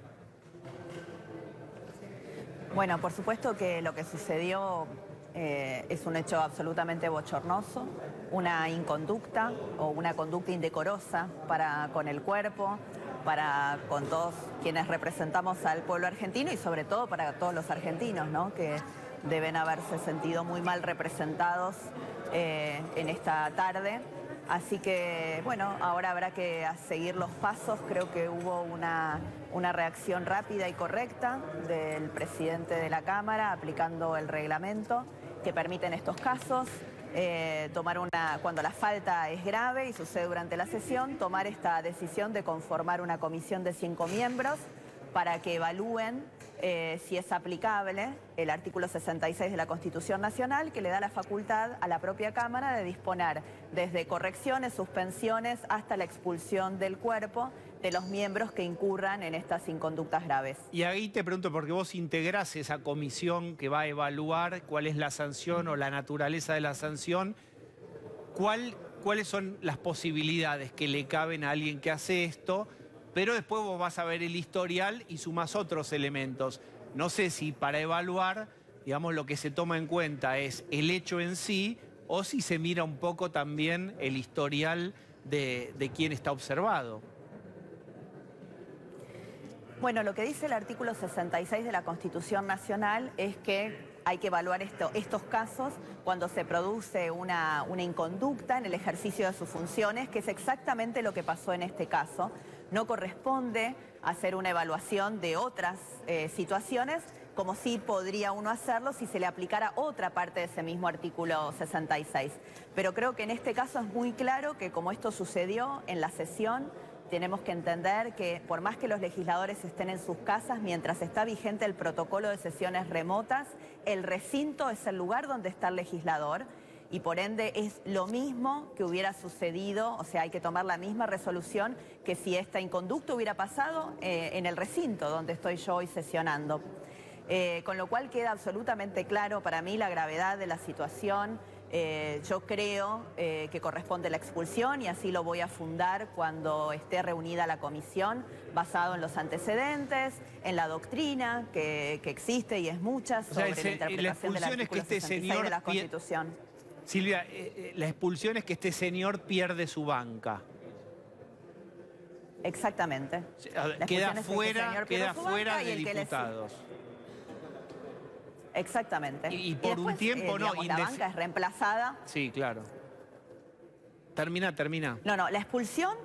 Bueno, por supuesto que lo que sucedió es un hecho absolutamente bochornoso, una inconducta o una conducta indecorosa para con el cuerpo, para con todos quienes representamos al pueblo argentino y sobre todo para todos los argentinos, ¿no? Que deben haberse sentido muy mal representados en esta tarde. Así que, bueno, ahora habrá que seguir los pasos. Creo que hubo una reacción rápida y correcta del presidente de la Cámara aplicando el reglamento que permite en estos casos tomar cuando la falta es grave y sucede durante la sesión, tomar esta decisión de conformar una comisión de 5 miembros para que evalúen si es aplicable el artículo 66 de la Constitución Nacional, que le da la facultad a la propia Cámara de disponer desde correcciones, suspensiones, hasta la expulsión del cuerpo de los miembros que incurran en estas inconductas graves. Y ahí te pregunto, porque vos integrás esa comisión que va a evaluar cuál es la sanción o la naturaleza de la sanción, ¿cuáles son las posibilidades que le caben a alguien que hace esto? Pero después vos vas a ver el historial y sumás otros elementos. No sé si para evaluar, digamos, lo que se toma en cuenta es el hecho en sí o si se mira un poco también el historial de quien está observado. Bueno, lo que dice el artículo 66 de la Constitución Nacional es que hay que evaluar estos casos cuando se produce una inconducta en el ejercicio de sus funciones, que es exactamente lo que pasó en este caso. No corresponde hacer una evaluación de otras situaciones, como sí podría uno hacerlo si se le aplicara otra parte de ese mismo artículo 66. Pero creo que en este caso es muy claro que como esto sucedió en la sesión, tenemos que entender que por más que los legisladores estén en sus casas, mientras está vigente el protocolo de sesiones remotas, el recinto es el lugar donde está el legislador y por ende es lo mismo que hubiera sucedido, o sea, hay que tomar la misma resolución que si esta inconducta hubiera pasado en el recinto donde estoy yo hoy sesionando. Con lo cual queda absolutamente claro para mí la gravedad de la situación. Yo creo que corresponde la expulsión y así lo voy a fundar cuando esté reunida la comisión, basado en los antecedentes, en la doctrina que existe y es mucha sobre la interpretación del artículo 66 de la Constitución. Silvia, la expulsión es que este señor pierde su banca. Exactamente. Queda fuera de diputados. Exactamente. Y por un tiempo no. La banca es reemplazada. Sí, claro. Termina. No, la expulsión,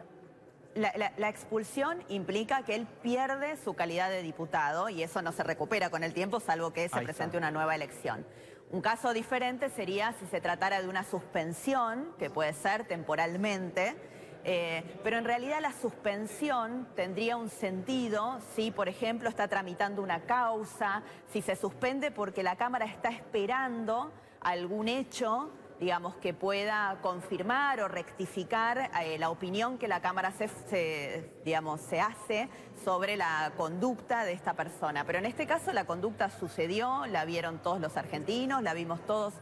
la expulsión implica que él pierde su calidad de diputado y eso no se recupera con el tiempo, salvo que se presente una nueva elección. Un caso diferente sería si se tratara de una suspensión, que puede ser temporalmente, pero en realidad la suspensión tendría un sentido si, por ejemplo, está tramitando una causa, si se suspende porque la Cámara está esperando algún hecho, digamos, que pueda confirmar o rectificar la opinión que la Cámara se hace sobre la conducta de esta persona. Pero en este caso la conducta sucedió, la vieron todos los argentinos, la vimos todos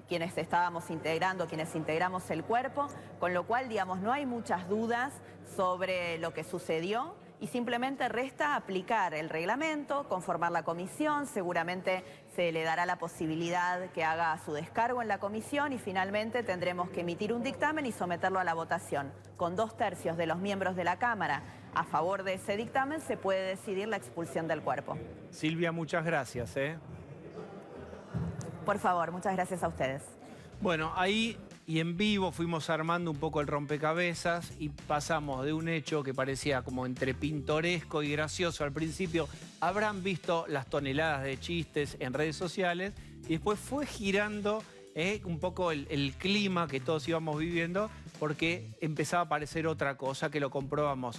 quienes estábamos integrando, quienes integramos el cuerpo, con lo cual, digamos, no hay muchas dudas sobre lo que sucedió y simplemente resta aplicar el reglamento, conformar la comisión, seguramente se le dará la posibilidad que haga su descargo en la comisión y finalmente tendremos que emitir un dictamen y someterlo a la votación. Con 2/3 de los miembros de la Cámara a favor de ese dictamen se puede decidir la expulsión del cuerpo. Silvia, muchas gracias. Por favor, muchas gracias a ustedes. Bueno, ahí y en vivo fuimos armando un poco el rompecabezas y pasamos de un hecho que parecía como entre pintoresco y gracioso al principio. Habrán visto las toneladas de chistes en redes sociales y después fue girando un poco el clima que todos íbamos viviendo porque empezaba a aparecer otra cosa que lo comprobamos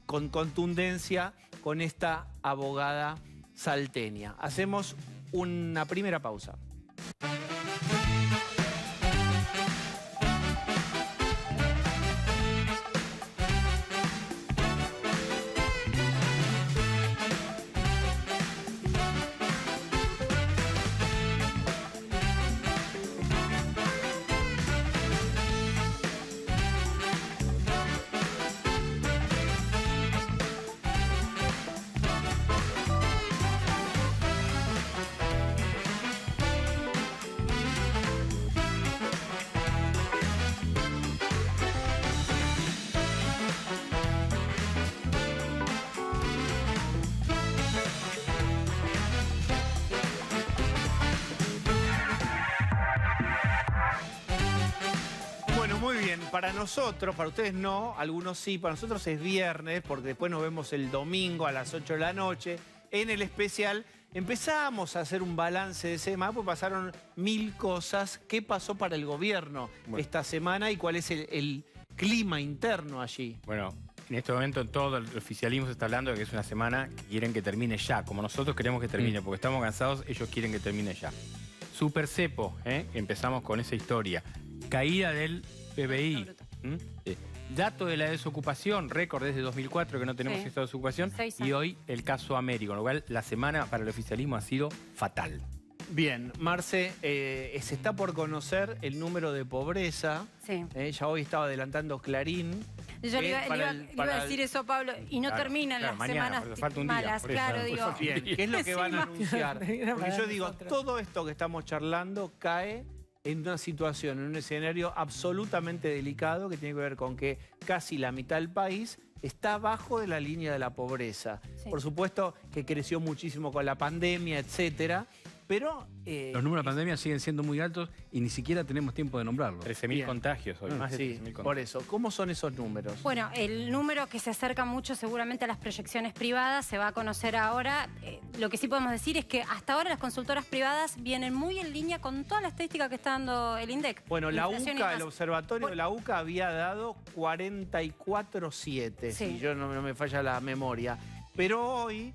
con contundencia con esta abogada salteña. Hacemos una primera pausa. Muy bien, para nosotros, para ustedes no, algunos sí, para nosotros es viernes, porque después nos vemos el domingo a las 8 de la noche. En el especial empezamos a hacer un balance de semana, porque pasaron 1000 cosas. ¿Qué pasó para el gobierno esta semana y cuál es el clima interno allí? Bueno, en este momento todo el oficialismo se está hablando de que es una semana que quieren que termine ya, como nosotros queremos que termine, porque estamos cansados, ellos quieren que termine ya. Super cepo, empezamos con esa historia. Caída del PBI. Dato de la desocupación, récord desde 2004 que no tenemos esta desocupación. Y hoy el caso Américo, con lo cual la semana para el oficialismo ha sido fatal. Bien, Marce, se está por conocer el número de pobreza. Sí. Ya hoy estaba adelantando Clarín. Yo le iba a decir eso, Pablo, y no terminan las mañana, semanas falta un malas, día, claro, digo. Bien, ¿qué es lo que van a anunciar? Porque yo digo, todo esto que estamos charlando cae en una situación, en un escenario absolutamente delicado que tiene que ver con que casi la mitad del país está abajo de la línea de la pobreza. Sí. Por supuesto que creció muchísimo con la pandemia, etcétera, pero... los números de la pandemia siguen siendo muy altos y ni siquiera tenemos tiempo de nombrarlos. 13.000 contagios hoy, más de 13.000 contagios. Por eso, ¿cómo son esos números? Bueno, el número que se acerca mucho seguramente a las proyecciones privadas se va a conocer ahora. Lo que sí podemos decir es que hasta ahora las consultoras privadas vienen muy en línea con toda la estadística que está dando el INDEC. Bueno, la UCA, el observatorio de la UCA había dado 44,7, si yo no me falla la memoria. Pero hoy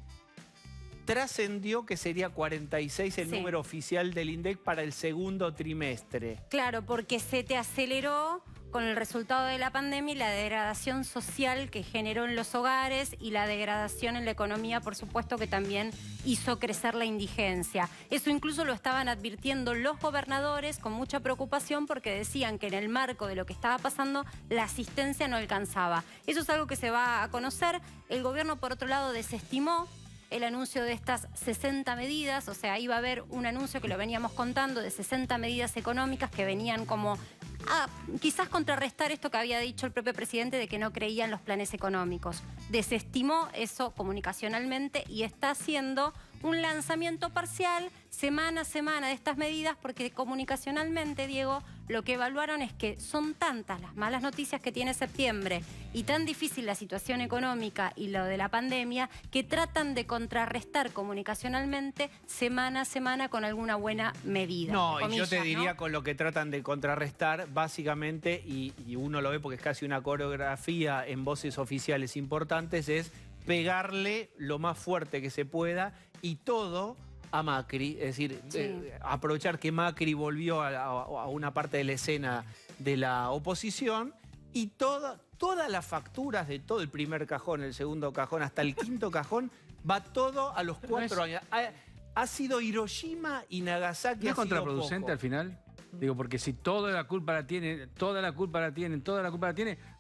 trascendió que sería 46 el número oficial del INDEC para el segundo trimestre. Claro, porque se te aceleró con el resultado de la pandemia y la degradación social que generó en los hogares y la degradación en la economía, por supuesto, que también hizo crecer la indigencia. Eso incluso lo estaban advirtiendo los gobernadores con mucha preocupación porque decían que en el marco de lo que estaba pasando la asistencia no alcanzaba. Eso es algo que se va a conocer. El gobierno, por otro lado, desestimó el anuncio de estas 60 medidas, o sea, iba a haber un anuncio que lo veníamos contando de 60 medidas económicas que venían como quizás contrarrestar esto que había dicho el propio presidente de que no creía en los planes económicos. Desestimó eso comunicacionalmente y está haciendo un lanzamiento parcial semana a semana de estas medidas porque comunicacionalmente, Diego, lo que evaluaron es que son tantas las malas noticias que tiene septiembre y tan difícil la situación económica y lo de la pandemia que tratan de contrarrestar comunicacionalmente semana a semana con alguna buena medida. No, y yo te diría con lo que tratan de contrarrestar, básicamente, y uno lo ve porque es casi una coreografía en voces oficiales importantes, es pegarle lo más fuerte que se pueda y todo a Macri, es decir, aprovechar que Macri volvió a una parte de la escena de la oposición y todas las facturas de todo el primer cajón, el segundo cajón, hasta el quinto cajón, va todo a los 4 años. Ha sido Hiroshima y Nagasaki. ¿No es contraproducente al final? Digo, porque si toda la culpa la tienen,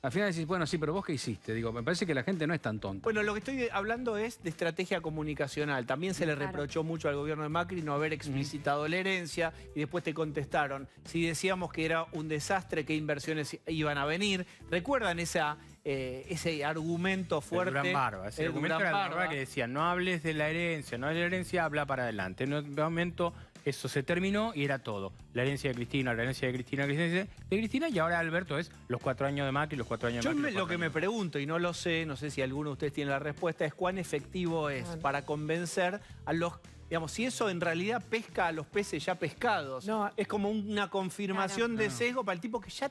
al final decís, bueno, sí, pero vos qué hiciste. Digo, me parece que la gente no es tan tonta. Bueno, lo que estoy hablando es de estrategia comunicacional. También se le reprochó mucho al gobierno de Macri no haber explicitado la herencia y después te contestaron. Si decíamos que era un desastre, ¿qué inversiones iban a venir? ¿Recuerdan ese argumento fuerte? El Durán Barba. Ese argumento era que decía, no hables de la herencia, no hables de la herencia, habla para adelante. En un momento eso se terminó y era todo. La herencia de Cristina, la herencia de Cristina, la herencia de Cristina, y ahora Alberto es los 4 años de Macri, los 4 años de Macri. Lo que me pregunto, y no lo sé, no sé si alguno de ustedes tiene la respuesta, es cuán efectivo es para convencer a los... Digamos, si eso en realidad pesca a los peces ya pescados, es como una confirmación de sesgo para el tipo que ya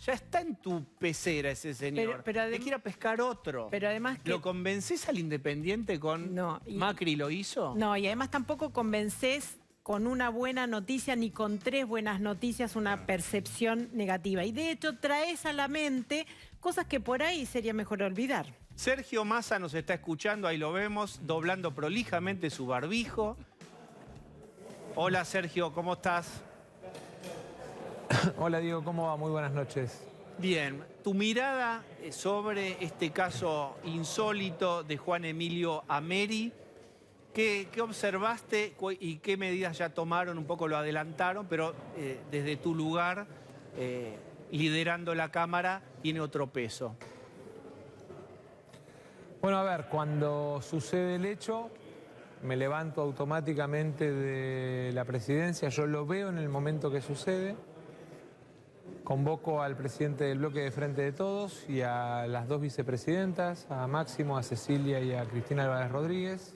está en tu pecera ese señor. Pero te quiere pescar otro. Pero además que... ¿Lo convences al Independiente con Macri lo hizo? No, y además tampoco convences con una buena noticia ni con 3 buenas noticias una percepción negativa. Y de hecho traes a la mente cosas que por ahí sería mejor olvidar. Sergio Massa nos está escuchando, ahí lo vemos, doblando prolijamente su barbijo. Hola Sergio, ¿cómo estás? Hola Diego, ¿cómo va? Muy buenas noches. Bien, tu mirada sobre este caso insólito de Juan Emilio Ameri, ¿qué observaste y qué medidas ya tomaron? Un poco lo adelantaron, pero desde tu lugar, liderando la Cámara, tiene otro peso. Bueno, a ver, cuando sucede el hecho, me levanto automáticamente de la presidencia, yo lo veo en el momento que sucede, convoco al presidente del bloque de Frente de Todos y a las 2 vicepresidentas, a Máximo, a Cecilia y a Cristina Álvarez Rodríguez.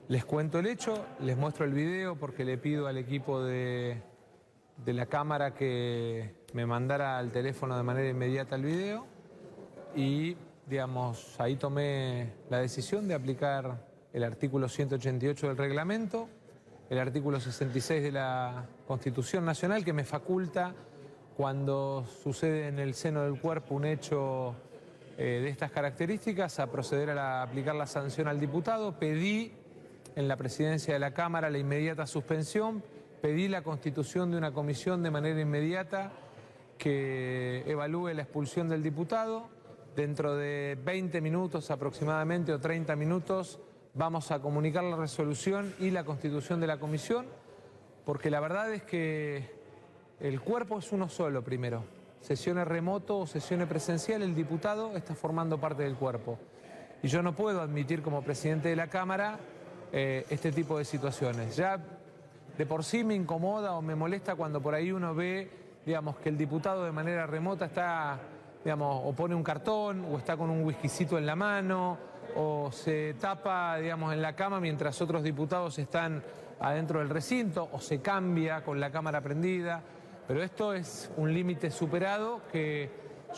Les cuento el hecho, les muestro el video porque le pido al equipo de la Cámara que me mandara al teléfono de manera inmediata el video y... digamos, ahí tomé la decisión de aplicar el artículo 188 del reglamento, el artículo 66 de la Constitución Nacional, que me faculta, cuando sucede en el seno del cuerpo un hecho de estas características, a proceder a aplicar la sanción al diputado. Pedí en la presidencia de la Cámara la inmediata suspensión, pedí la constitución de una comisión de manera inmediata que evalúe la expulsión del diputado. Dentro de 20 minutos aproximadamente o 30 minutos vamos a comunicar la resolución y la constitución de la comisión, porque la verdad es que el cuerpo es uno solo primero. Sesiones remoto o sesiones presencial, el diputado está formando parte del cuerpo. Y yo no puedo admitir como presidente de la Cámara este tipo de situaciones. Ya de por sí me incomoda o me molesta cuando por ahí uno ve, digamos, que el diputado de manera remota está... digamos, o pone un cartón, o está con un whiskycito en la mano, o se tapa, digamos, en la cama mientras otros diputados están adentro del recinto, o se cambia con la cámara prendida. Pero esto es un límite superado que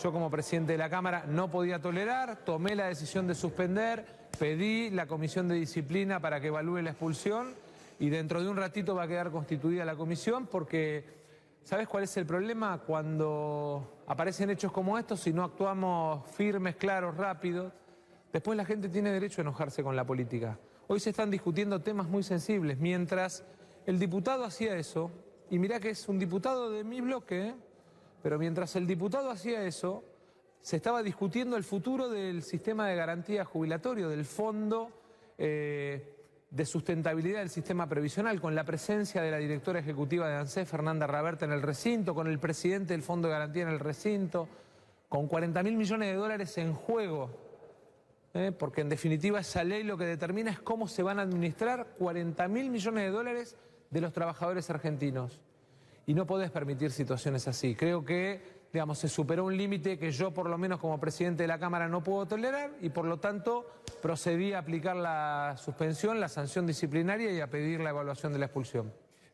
yo como presidente de la Cámara no podía tolerar, tomé la decisión de suspender, pedí la comisión de disciplina para que evalúe la expulsión y dentro de un ratito va a quedar constituida la comisión porque... ¿sabes cuál es el problema? Cuando aparecen hechos como estos, si no actuamos firmes, claros, rápidos, después la gente tiene derecho a enojarse con la política. Hoy se están discutiendo temas muy sensibles, mientras el diputado hacía eso, y mirá que es un diputado de mi bloque, pero mientras el diputado hacía eso, se estaba discutiendo el futuro del sistema de garantía jubilatorio, del fondo de sustentabilidad del sistema previsional, con la presencia de la directora ejecutiva de ANSES, Fernanda Raberta, en el recinto, con el presidente del Fondo de Garantía en el recinto, con 40.000 millones de dólares en juego, porque en definitiva esa ley lo que determina es cómo se van a administrar 40.000 millones de dólares de los trabajadores argentinos. Y no podés permitir situaciones así. Creo que, digamos, se superó un límite que yo por lo menos como presidente de la Cámara no puedo tolerar y por lo tanto procedí a aplicar la suspensión, la sanción disciplinaria y a pedir la evaluación de la expulsión.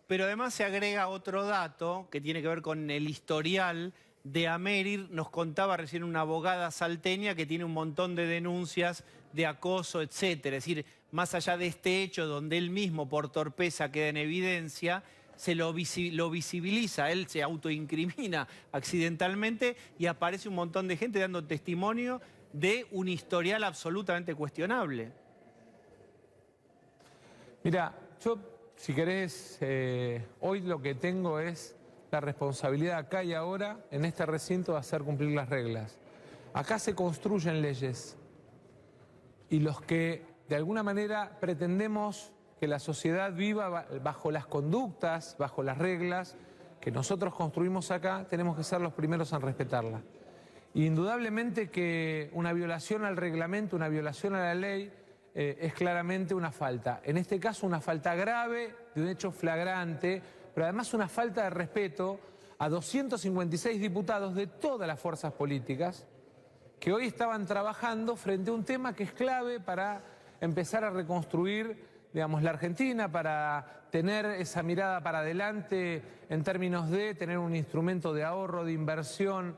Pero además se agrega otro dato que tiene que ver con el historial de Ameri. Nos contaba recién una abogada salteña que tiene un montón de denuncias de acoso, etcétera. Es decir, más allá de este hecho donde él mismo por torpeza queda en evidencia, se lo visibiliza, él se autoincrimina accidentalmente y aparece un montón de gente dando testimonio de un historial absolutamente cuestionable. Mira, yo, si querés, hoy lo que tengo es la responsabilidad acá y ahora, en este recinto, de hacer cumplir las reglas. Acá se construyen leyes y los que de alguna manera pretendemos que la sociedad viva bajo las conductas, bajo las reglas que nosotros construimos acá, tenemos que ser los primeros en respetarla. Indudablemente que una violación al reglamento, una violación a la ley, es claramente una falta. En este caso una falta grave, de un hecho flagrante, pero además una falta de respeto a 256 diputados de todas las fuerzas políticas que hoy estaban trabajando frente a un tema que es clave para empezar a reconstruir, digamos, la Argentina, para tener esa mirada para adelante en términos de tener un instrumento de ahorro, de inversión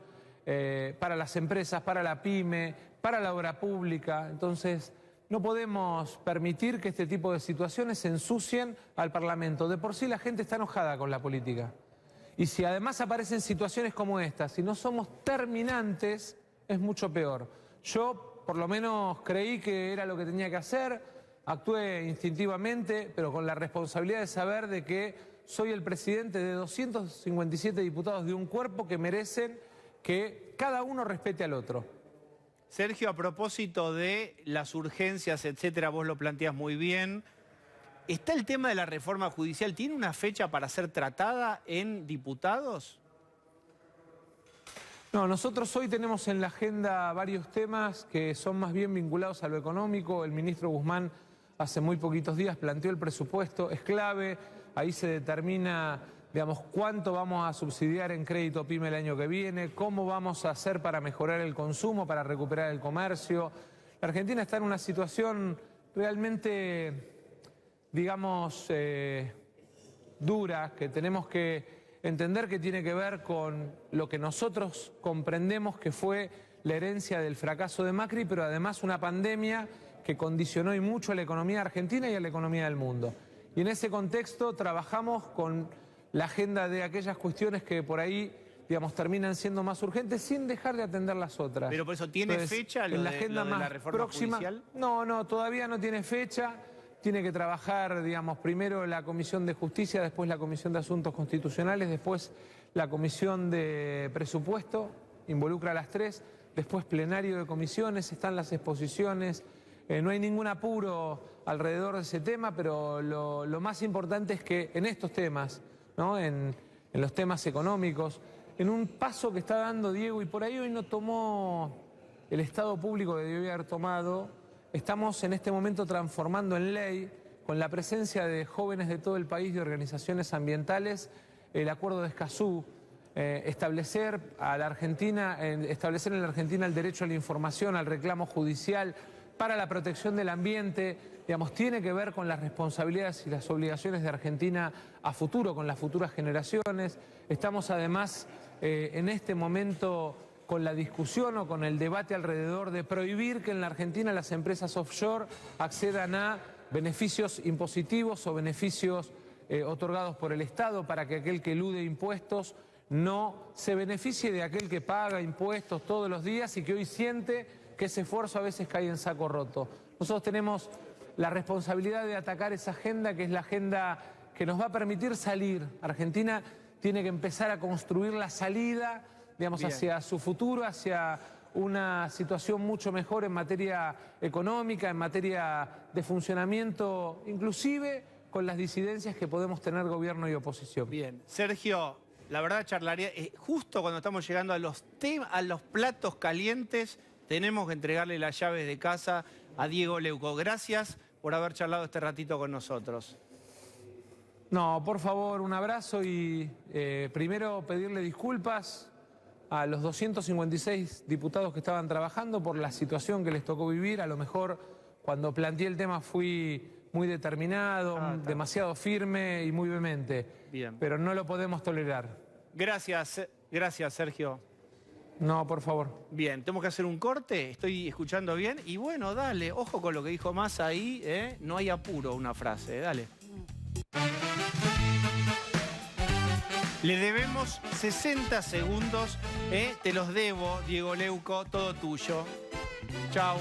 para las empresas, para la pyme, para la obra pública. Entonces, no podemos permitir que este tipo de situaciones ensucien al Parlamento. De por sí la gente está enojada con la política. Y si además aparecen situaciones como estas, si no somos terminantes, es mucho peor. Yo, por lo menos, creí que era lo que tenía que hacer, actué instintivamente, pero con la responsabilidad de saber de que soy el presidente de 257 diputados de un cuerpo que merecen que cada uno respete al otro. Sergio, a propósito de las urgencias, etcétera, vos lo planteás muy bien. ¿Está el tema de la reforma judicial? ¿Tiene una fecha para ser tratada en diputados? No, nosotros hoy tenemos en la agenda varios temas que son más bien vinculados a lo económico. El ministro Guzmán hace muy poquitos días planteó el presupuesto, es clave, ahí se determina, digamos, cuánto vamos a subsidiar en crédito PYME el año que viene, cómo vamos a hacer para mejorar el consumo, para recuperar el comercio. La Argentina está en una situación realmente, digamos, dura, que tenemos que entender que tiene que ver con lo que nosotros comprendemos que fue la herencia del fracaso de Macri, pero además una pandemia que condicionó y mucho a la economía argentina y a la economía del mundo. Y en ese contexto trabajamos con la agenda de aquellas cuestiones que por ahí, digamos, terminan siendo más urgentes sin dejar de atender las otras. Pero por eso, ¿tiene fecha en la agenda de más la reforma próxima judicial? No, todavía no tiene fecha. Tiene que trabajar, digamos, primero la Comisión de Justicia, después la Comisión de Asuntos Constitucionales, después la Comisión de Presupuesto, involucra a las tres, después plenario de comisiones, están las exposiciones. No hay ningún apuro alrededor de ese tema, pero lo más importante es que en estos temas, ¿no? En los temas económicos, en un paso que está dando Diego, y por ahí hoy no tomó el Estado público que debió haber tomado. Estamos en este momento transformando en ley, con la presencia de jóvenes de todo el país, de organizaciones ambientales, el Acuerdo de Escazú, establecer en la Argentina el derecho a la información, al reclamo judicial, para la protección del ambiente, digamos, tiene que ver con las responsabilidades y las obligaciones de Argentina a futuro, con las futuras generaciones. Estamos además en este momento con la discusión o con el debate alrededor de prohibir que en la Argentina las empresas offshore accedan a beneficios impositivos o beneficios otorgados por el Estado, para que aquel que elude impuestos no se beneficie de aquel que paga impuestos todos los días y que hoy siente que ese esfuerzo a veces cae en saco roto. Nosotros tenemos la responsabilidad de atacar esa agenda, que es la agenda que nos va a permitir salir. Argentina tiene que empezar a construir la salida, digamos, hacia su futuro, hacia una situación mucho mejor en materia económica, en materia de funcionamiento, inclusive con las disidencias que podemos tener gobierno y oposición. Bien. Sergio, la verdad charlaría, justo cuando estamos llegando a los platos calientes, tenemos que entregarle las llaves de casa a Diego Leuco. Gracias por haber charlado este ratito con nosotros. No, por favor, un abrazo y primero pedirle disculpas a los 256 diputados que estaban trabajando por la situación que les tocó vivir. A lo mejor cuando planteé el tema fui muy determinado, demasiado firme y muy vehemente. Bien. Pero no lo podemos tolerar. Gracias, Sergio. No, por favor. Bien, tenemos que hacer un corte, estoy escuchando bien. Y bueno, dale, ojo con lo que dijo Massa ahí, no hay apuro, una frase, dale. Le debemos 60 segundos, te los debo, Diego Leuco, todo tuyo. Chau.